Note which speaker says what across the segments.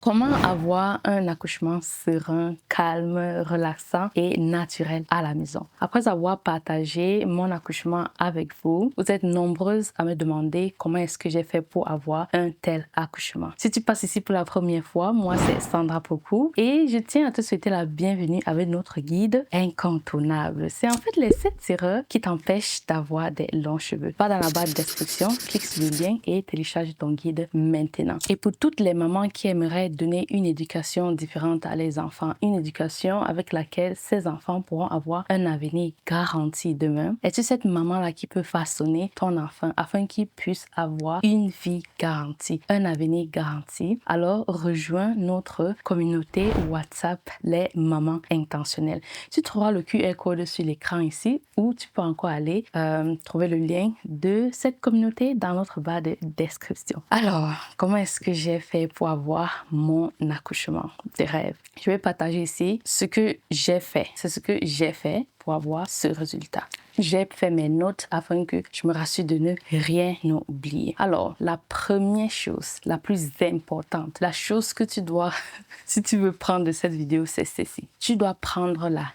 Speaker 1: Comment avoir un accouchement serein, calme, relaxant et naturel à la maison? Après avoir partagé mon accouchement avec vous, vous êtes nombreuses à me demander comment est-ce que j'ai fait pour avoir un tel accouchement. Si tu passes ici pour la première fois, moi c'est Sandra Poku et je tiens à te souhaiter la bienvenue avec notre guide incontournable. C'est en fait les 7 erreurs qui t'empêchent d'avoir des longs cheveux. Va dans la barre de description, clique sur le lien et télécharge ton guide maintenant. Et pour toutes les mamans qui aimeraient donner une éducation différente à les enfants, une éducation avec laquelle ces enfants pourront avoir un avenir garanti demain. Es-tu cette maman-là qui peut façonner ton enfant afin qu'il puisse avoir une vie garantie, un avenir garanti? Alors, rejoins notre communauté WhatsApp, les mamans intentionnelles. Tu trouveras le QR code sur l'écran ici ou tu peux encore aller trouver le lien de cette communauté dans notre barre de description. Alors, comment est-ce que j'ai fait pour avoir mon accouchement de rêve? Je vais partager ici ce que j'ai fait. C'est ce que j'ai fait pour avoir ce résultat. J'ai fait mes notes afin que je me rassure de ne rien oublier. Alors, la première chose, la plus importante, la chose que tu dois, si tu veux prendre de cette vidéo, c'est ceci. Tu dois prendre la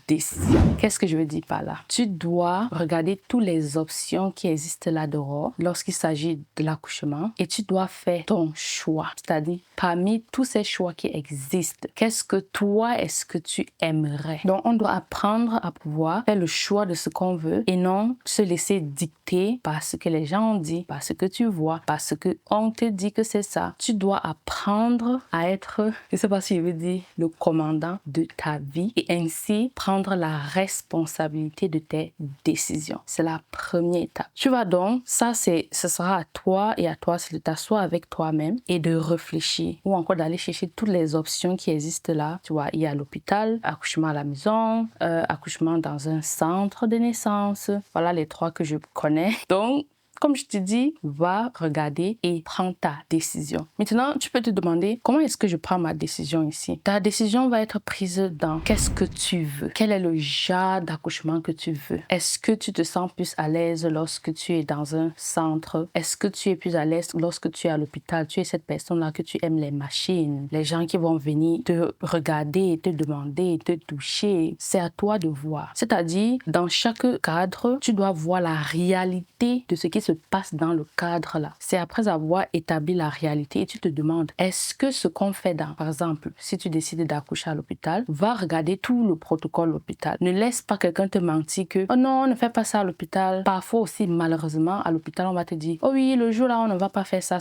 Speaker 1: décision. Qu'est-ce que je veux dire par là? Tu dois regarder toutes les options qui existent là dehors lorsqu'il s'agit de l'accouchement et tu dois faire ton choix. C'est-à-dire, parmi tous ces choix qui existent, qu'est-ce que toi, est-ce que tu aimerais? Donc, on doit apprendre à pouvoir faire le choix de ce qu'on veut et non se laisser dicter par ce que les gens ont dit, par ce que tu vois, par ce qu'on te dit que c'est ça. Tu dois apprendre à être, je ne sais pas si je veux dire, le commandant de ta vie et ainsi prendre la responsabilité de tes décisions. C'est la première étape. Tu vas donc, ce sera à toi et à toi, c'est de t'asseoir avec toi-même et de réfléchir ou encore d'aller chercher toutes les options qui existent là. Tu vois, il y a l'hôpital, accouchement à la maison, accouchement dans un centre de naissance. Voilà les 3 que je connais. Donc, comme je te dis, va regarder et prends ta décision. Maintenant, tu peux te demander, comment est-ce que je prends ma décision ici? Ta décision va être prise dans qu'est-ce que tu veux? Quel est le genre d'accouchement que tu veux? Est-ce que tu te sens plus à l'aise lorsque tu es dans un centre? Est-ce que tu es plus à l'aise lorsque tu es à l'hôpital? Tu es cette personne-là que tu aimes les machines, les gens qui vont venir te regarder, te demander, te toucher. C'est à toi de voir. C'est-à-dire, dans chaque cadre, tu dois voir la réalité de ce qui se passe dans le cadre là. C'est après avoir établi la réalité et tu te demandes, est-ce que ce qu'on fait par exemple, si tu décides d'accoucher à l'hôpital, va regarder tout le protocole de l'hôpital. Ne laisse pas quelqu'un te mentir que, oh non, ne fais pas ça à l'hôpital. Parfois aussi, malheureusement, à l'hôpital, on va te dire, oh oui, le jour là, on ne va pas faire ça,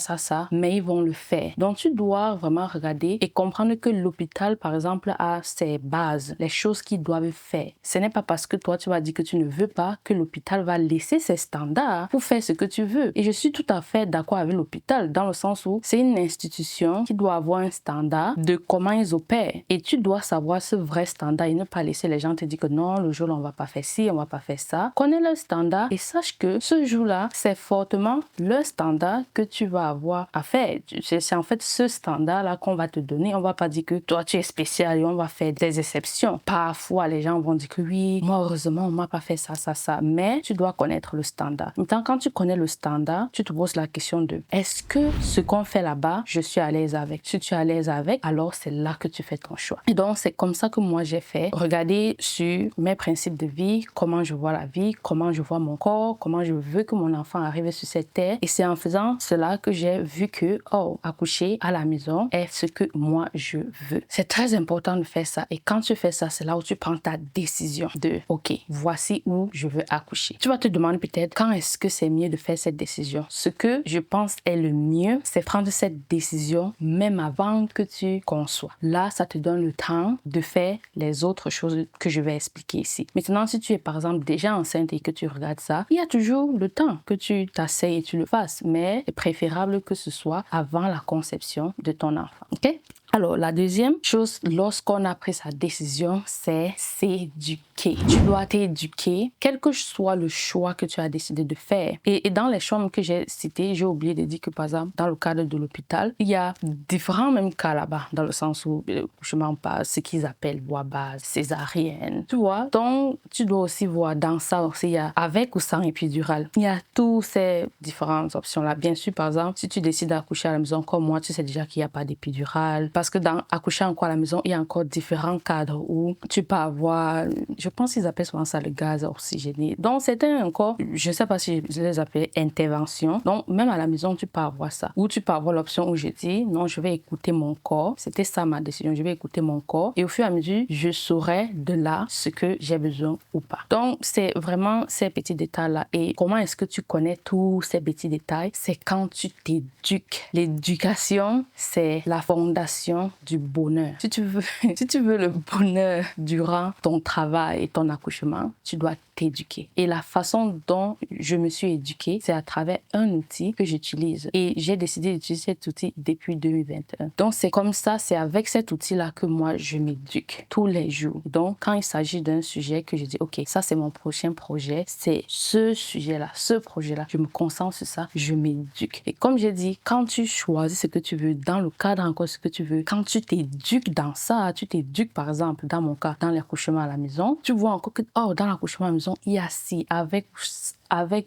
Speaker 1: mais ils vont le faire. Donc, tu dois vraiment regarder et comprendre que l'hôpital, par exemple, a ses bases, les choses qu'ils doivent faire. Ce n'est pas parce que toi, tu vas dire que tu ne veux pas que l'hôpital va laisser ses standards pour faire ce que tu veux. Et je suis tout à fait d'accord avec l'hôpital dans le sens où c'est une institution qui doit avoir un standard de comment ils opèrent. Et tu dois savoir ce vrai standard et ne pas laisser les gens te dire que non, le jour là, on va pas faire ci, on va pas faire ça. Connais le standard et sache que ce jour-là, c'est fortement le standard que tu vas avoir à faire. C'est en fait ce standard-là qu'on va te donner. On va pas dire que toi, tu es spécial et on va faire des exceptions. Parfois, les gens vont dire que oui, moi, heureusement, on m'a pas fait ça. Mais tu dois connaître le standard. Maintenant, quand tu connais le standard, tu te poses la question de est-ce que ce qu'on fait là-bas, je suis à l'aise avec? Si tu es à l'aise avec, alors c'est là que tu fais ton choix. Et donc, c'est comme ça que moi j'ai fait. Regarder sur mes principes de vie, comment je vois la vie, comment je vois mon corps, comment je veux que mon enfant arrive sur cette terre. Et c'est en faisant cela que j'ai vu que, accoucher à la maison est ce que moi je veux. C'est très important de faire ça. Et quand tu fais ça, c'est là où tu prends ta décision de, ok, voici où je veux accoucher. Tu vas te demander peut-être quand est-ce que c'est mieux de faire cette décision. Ce que je pense est le mieux, c'est prendre cette décision même avant que tu conçois. Là, ça te donne le temps de faire les autres choses que je vais expliquer ici. Maintenant, si tu es par exemple déjà enceinte et que tu regardes ça, il y a toujours le temps que tu t'asseyes et tu le fasses, mais c'est préférable que ce soit avant la conception de ton enfant. Ok? Alors, la deuxième chose, lorsqu'on a pris sa décision, c'est s'éduquer. Tu dois t'éduquer, quel que soit le choix que tu as décidé de faire. Et dans les choix que j'ai cités, j'ai oublié de dire que, par exemple, dans le cadre de l'hôpital, il y a différents mêmes cas là-bas, dans le sens où je m'en parle, ce qu'ils appellent voie basse, césarienne. Tu vois? Donc, tu dois aussi voir dans ça aussi, il y a avec ou sans épidural. Il y a toutes ces différentes options-là. Bien sûr, par exemple, si tu décides d'accoucher à la maison comme moi, tu sais déjà qu'il n'y a pas d'épidural. parce que dans accoucher encore à la maison, il y a encore différents cadres où tu peux avoir, je pense qu'ils appellent souvent ça le gaz oxygéné. Donc, c'était encore, je ne sais pas si je les appelle intervention. Donc, même à la maison, tu peux avoir ça. Ou tu peux avoir l'option où je dis, non, je vais écouter mon corps. C'était ça ma décision. Je vais écouter mon corps. Et au fur et à mesure, je saurai de là ce que j'ai besoin ou pas. Donc, c'est vraiment ces petits détails-là. Et comment est-ce que tu connais tous ces petits détails? C'est quand tu t'éduques. L'éducation, c'est la fondation du bonheur. Si tu veux, si tu veux le bonheur durant ton travail et ton accouchement, tu dois t'éduquer. Et la façon dont je me suis éduquée, c'est à travers un outil que j'utilise. Et j'ai décidé d'utiliser cet outil depuis 2021. Donc, c'est comme ça, c'est avec cet outil-là que moi, je m'éduque tous les jours. Donc, quand il s'agit d'un sujet que je dis, OK, ça, c'est mon prochain projet, c'est ce sujet-là, ce projet-là, je me concentre sur ça, je m'éduque. Et comme j'ai dit, quand tu choisis ce que tu veux, dans le cadre encore ce que tu veux, quand tu t'éduques dans ça, tu t'éduques, par exemple, dans mon cas, dans l'accouchement à la maison, tu vois encore que, oh, dans l'accouchement à la maison, il y a ci, avec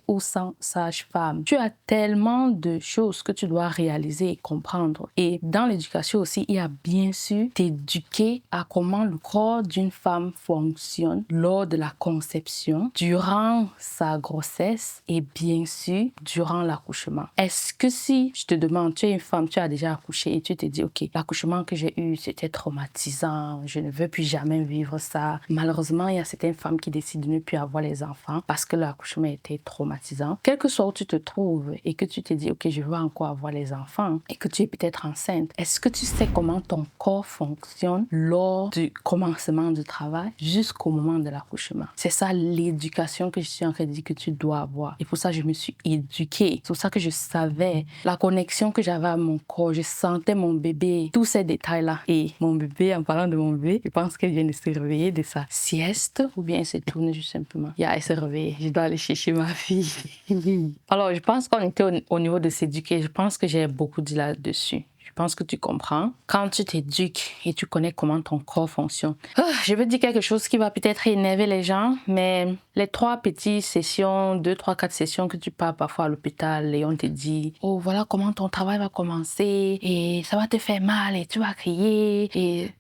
Speaker 1: ou sans sage-femme. Tu as tellement de choses que tu dois réaliser et comprendre. Et dans l'éducation aussi, il y a bien sûr t'éduquer à comment le corps d'une femme fonctionne lors de la conception, durant sa grossesse et bien sûr durant l'accouchement. Est-ce que si je te demande, tu es une femme, tu as déjà accouché et tu te dis, OK, l'accouchement que j'ai eu, c'était traumatisant, je ne veux plus jamais vivre ça. Malheureusement, il y a certaines femmes qui décident de ne plus avoir les enfants parce que l'accouchement était traumatisant. Quel que soit où tu te trouves et que tu te dis, OK, je veux encore avoir les enfants et que tu es peut-être enceinte, est-ce que tu sais comment ton corps fonctionne lors du commencement du travail jusqu'au moment de l'accouchement? C'est ça l'éducation que je suis en train de dire que tu dois avoir. Et pour ça, je me suis éduquée. C'est pour ça que je savais la connexion que j'avais à mon corps. Je sentais mon bébé, tous ces détails-là. Et mon bébé, en parlant de mon bébé, je pense qu'elle vient de se réveiller de sa sieste ou bien elle s'est tournée juste simplement. Elle s'est réveillée. Je dois aller chercher ma fille. Alors, je pense qu'on était au niveau de s'éduquer. Je pense que j'ai beaucoup dit là-dessus. Je pense que tu comprends. Quand tu t'éduques et tu connais comment ton corps fonctionne. Je vais dire quelque chose qui va peut-être énerver les gens, mais les 3 petites sessions, 2, 3, 4 sessions que tu pars parfois à l'hôpital et on te dit, oh, voilà comment ton travail va commencer et ça va te faire mal et tu vas crier et...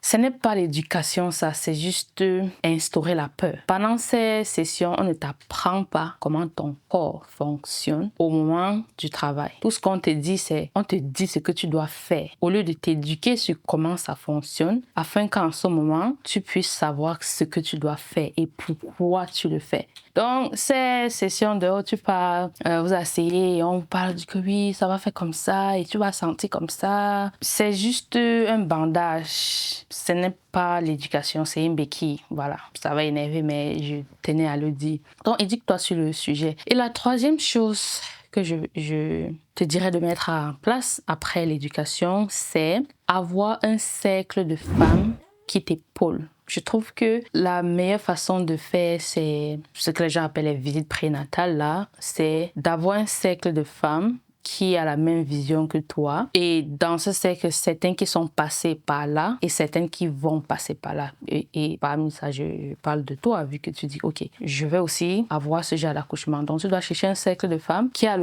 Speaker 1: Ce n'est pas l'éducation, ça, c'est juste instaurer la peur. Pendant ces sessions, on ne t'apprend pas comment ton corps fonctionne au moment du travail. Tout ce qu'on te dit, c'est, on te dit ce que tu dois faire. Au lieu de t'éduquer sur comment ça fonctionne, afin qu'en ce moment, tu puisses savoir ce que tu dois faire et pourquoi tu le fais. Donc, ces sessions de tu pars, vous asseyez et on vous parle du que oui, ça va faire comme ça et tu vas sentir comme ça. C'est juste un bandage. Ce n'est pas l'éducation, c'est une béquille. Voilà, ça va énerver, mais je tenais à le dire. Donc, éduque-toi sur le sujet. Et la troisième chose que je te dirais de mettre en place après l'éducation, c'est avoir un cercle de femmes qui t'épaulent. Je trouve que la meilleure façon de faire, c'est ce que les gens appellent les visites prénatales, là, c'est d'avoir un cercle de femmes qui a la même vision que toi. Et dans ce cercle, certains qui sont passés par là et certaines qui vont passer par là. Et parmi ça, je parle de toi, vu que tu dis, OK, je vais aussi avoir ce genre d'accouchement. Donc, tu dois chercher un cercle de femmes qui a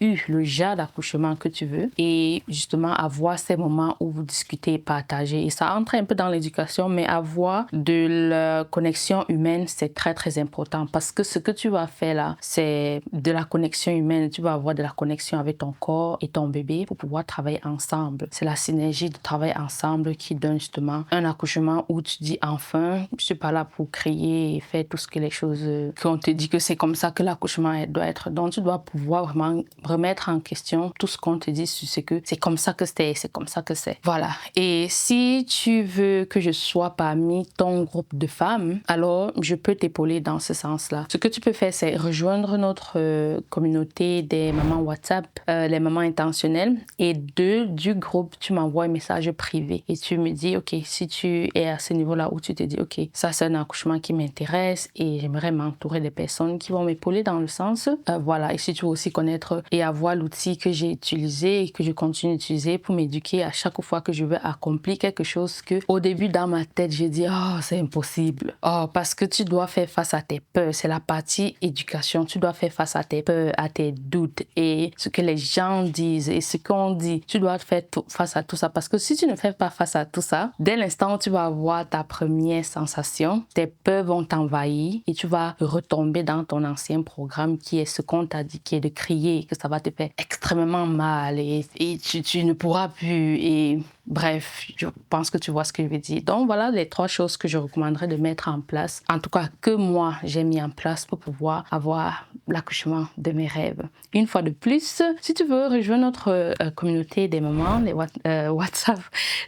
Speaker 1: eu le genre d'accouchement que tu veux et justement avoir ces moments où vous discutez, partagez. Et ça entre un peu dans l'éducation, mais avoir de la connexion humaine, c'est très, très important parce que ce que tu vas faire là, c'est de la connexion humaine. Tu vas avoir de la connexion avec ton corps et ton bébé pour pouvoir travailler ensemble. C'est la synergie de travail ensemble qui donne justement un accouchement où tu dis enfin, je suis pas là pour crier et faire tout ce que les choses qu'on te dit que c'est comme ça que l'accouchement doit être. Donc tu dois pouvoir vraiment remettre en question tout ce qu'on te dit sur ce que c'est comme ça que c'est comme ça que c'est. Voilà. Et si tu veux que je sois parmi ton groupe de femmes, alors je peux t'épauler dans ce sens-là. Ce que tu peux faire, c'est rejoindre notre communauté des mamans WhatsApp, les mamans intentionnelles, et du groupe, tu m'envoies un message privé et tu me dis, OK, si tu es à ce niveau-là où tu te dis, OK, ça c'est un accouchement qui m'intéresse et j'aimerais m'entourer des personnes qui vont m'épauler dans le sens, voilà. Et si tu veux aussi connaître et avoir l'outil que j'ai utilisé et que je continue d'utiliser pour m'éduquer à chaque fois que je veux accomplir quelque chose que au début dans ma tête, j'ai dit, oh, c'est impossible. Oh, parce que tu dois faire face à tes peurs. C'est la partie éducation. Tu dois faire face à tes peurs, à tes doutes. Et et ce que les gens disent et ce qu'on dit. Tu dois faire face à tout ça parce que si tu ne fais pas face à tout ça, dès l'instant où tu vas avoir ta première sensation, tes peurs vont t'envahir et tu vas retomber dans ton ancien programme qui est ce qu'on t'a dit, qui est de crier, que ça va te faire extrêmement mal et tu ne pourras plus et bref, je pense que tu vois ce que je veux dire. Donc voilà les 3 choses que je recommanderais de mettre en place, en tout cas que moi j'ai mis en place pour pouvoir avoir l'accouchement de mes rêves. Une fois de plus, si tu veux rejoindre notre communauté des mamans, les WhatsApp,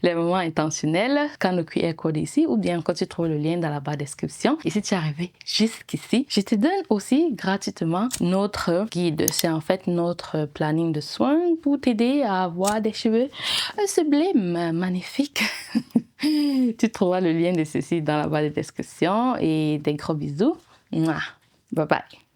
Speaker 1: les mamans intentionnelles, scanne le QR code ici ou bien quand tu trouves le lien dans la barre de description. Et si tu es arrivé jusqu'ici, je te donne aussi gratuitement notre guide. C'est en fait notre planning de soins pour t'aider à avoir des cheveux sublimes, magnifiques. Tu trouveras le lien de ceci dans la barre de description et des gros bisous. Mouah. Bye bye.